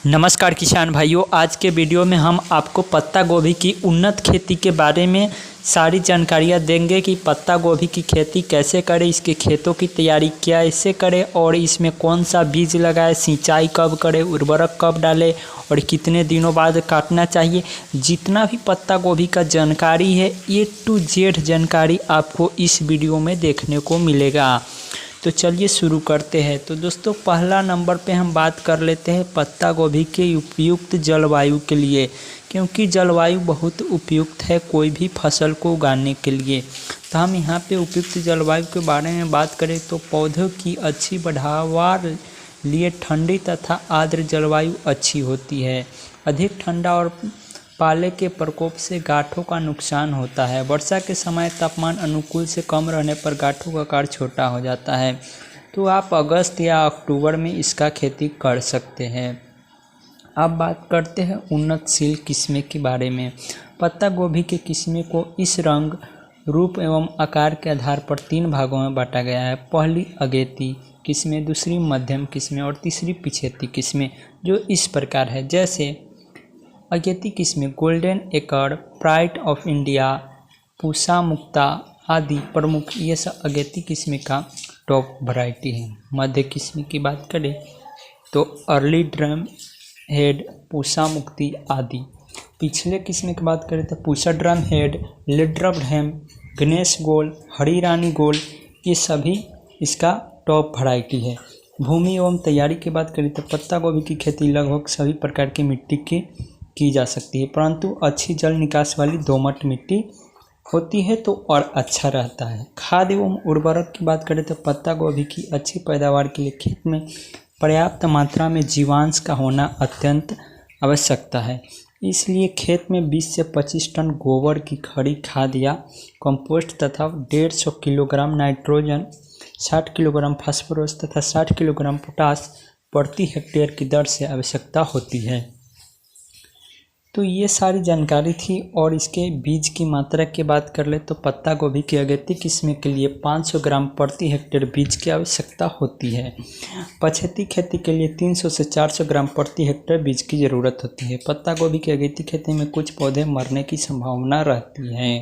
नमस्कार किसान भाइयों, आज के वीडियो में हम आपको पत्ता गोभी की उन्नत खेती के बारे में सारी जानकारियाँ देंगे कि पत्ता गोभी की खेती कैसे करें, इसके खेतों की तैयारी कैसे करें और इसमें कौन सा बीज लगाएं, सिंचाई कब करें, उर्वरक कब डालें और कितने दिनों बाद काटना चाहिए। जितना भी पत्ता गोभी का जानकारी है A to Z जानकारी आपको इस वीडियो में देखने को मिलेगा। तो चलिए शुरू करते हैं। तो दोस्तों, पहला नंबर पे हम बात कर लेते हैं पत्ता गोभी के उपयुक्त जलवायु के लिए, क्योंकि जलवायु बहुत उपयुक्त है कोई भी फसल को उगाने के लिए। तो हम यहाँ पे उपयुक्त जलवायु के बारे में बात करें तो पौधों की अच्छी पैदावार लिए ठंडी तथा आर्द्र जलवायु अच्छी होती है। अधिक ठंडा और पाले के प्रकोप से गांठों का नुकसान होता है। वर्षा के समय तापमान अनुकूल से कम रहने पर गांठों का आकार छोटा हो जाता है। तो आप अगस्त या अक्टूबर में इसका खेती कर सकते हैं। अब बात करते हैं उन्नतशील किस्में के बारे में। पत्ता गोभी के किस्में को इस रंग, रूप एवं आकार के आधार पर 3 भागों में बांटा गया है। पहली अगेती किस्में, दूसरी मध्यम किस्में और तीसरी पिछेती किस्में, जो इस प्रकार है। जैसे अगेती किस्में गोल्डन एकड़, प्राइड ऑफ इंडिया, पूसा मुक्ता आदि प्रमुख, ये सब अगेती किस्में का टॉप वैरायटी है। मध्य किस्में की बात करें तो अर्ली ड्रम हेड, पूसा मुक्ति आदि। पिछले किस्में की बात करें तो पूसा ड्रम हेड, लिड्रम हेम, गणेश गोल, हरी रानी गोल, ये सभी इसका टॉप वैरायटी है। भूमि एवं तैयारी की बात करें तो पत्ता गोभी की खेती लगभग सभी प्रकार की मिट्टी की जा सकती है, परंतु अच्छी जल निकास वाली दोमट मिट्टी होती है तो और अच्छा रहता है। खाद एवं उर्वरक की बात करें तो पत्ता गोभी की अच्छी पैदावार के लिए खेत में पर्याप्त मात्रा में जीवांश का होना अत्यंत आवश्यकता है। इसलिए खेत में 20 से 25 टन गोबर की खड़ी खाद या कंपोस्ट तथा 150 किलोग्राम नाइट्रोजन, 60 किलोग्राम फास्फोरस तथा 60 किलोग्राम पोटास प्रति हेक्टेयर की दर से आवश्यकता होती है। तो ये सारी जानकारी थी। और इसके बीज की मात्रा की बात कर ले तो पत्ता गोभी की अगेती किस्में के लिए 500 ग्राम प्रति हेक्टेयर बीज की आवश्यकता होती है। पछेती खेती के लिए 300 से 400 ग्राम प्रति हेक्टेयर बीज की ज़रूरत होती है। पत्ता गोभी की अगेती खेती में कुछ पौधे मरने की संभावना रहती है।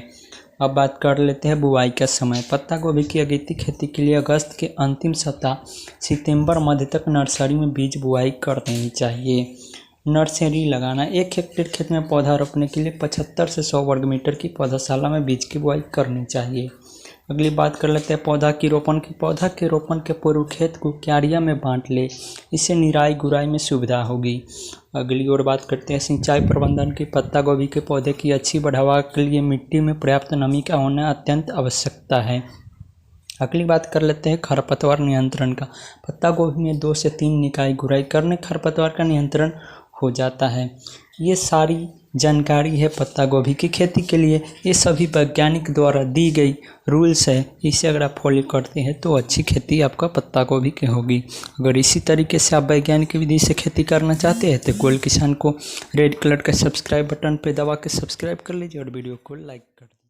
अब बात कर लेते हैं बुआई का समय। पत्ता गोभी की अगेती खेती के लिए अगस्त के अंतिम सप्ताह सितंबर मध्य तक नर्सरी में बीज बुआई कर देनी चाहिए। नर्सरी लगाना, 1 हेक्टेयर खेत में पौधा रोपने के लिए 75 से 100 वर्ग मीटर की पौधाशाला में बीज की बुआई करनी चाहिए। अगली बात कर लेते हैं पौधा के रोपण की। पौधा के रोपण के पूर्व खेत को क्यारियां में बांट ले, इससे निराई गुराई में सुविधा होगी। अगली और बात करते हैं सिंचाई प्रबंधन की। पत्ता गोभी के पौधे की अच्छी बढ़ावा के लिए मिट्टी में पर्याप्त नमी का होना अत्यंत आवश्यकता है। अगली बात कर लेते हैं खरपतवार नियंत्रण का। पत्ता गोभी में 2 से 3 निकाई गुराई करने खरपतवार का नियंत्रण हो जाता है। ये सारी जानकारी है पत्ता गोभी की खेती के लिए। ये सभी वैज्ञानिक द्वारा दी गई रूल्स है, इसे अगर आप फॉलो करते हैं तो अच्छी खेती आपका पत्ता गोभी की होगी। अगर इसी तरीके से आप वैज्ञानिक विधि से खेती करना चाहते हैं तो गोल्ड किसान को रेड कलर का सब्सक्राइब बटन पे दबा के सब्सक्राइब कर लीजिए और वीडियो को लाइक कर दीजिए।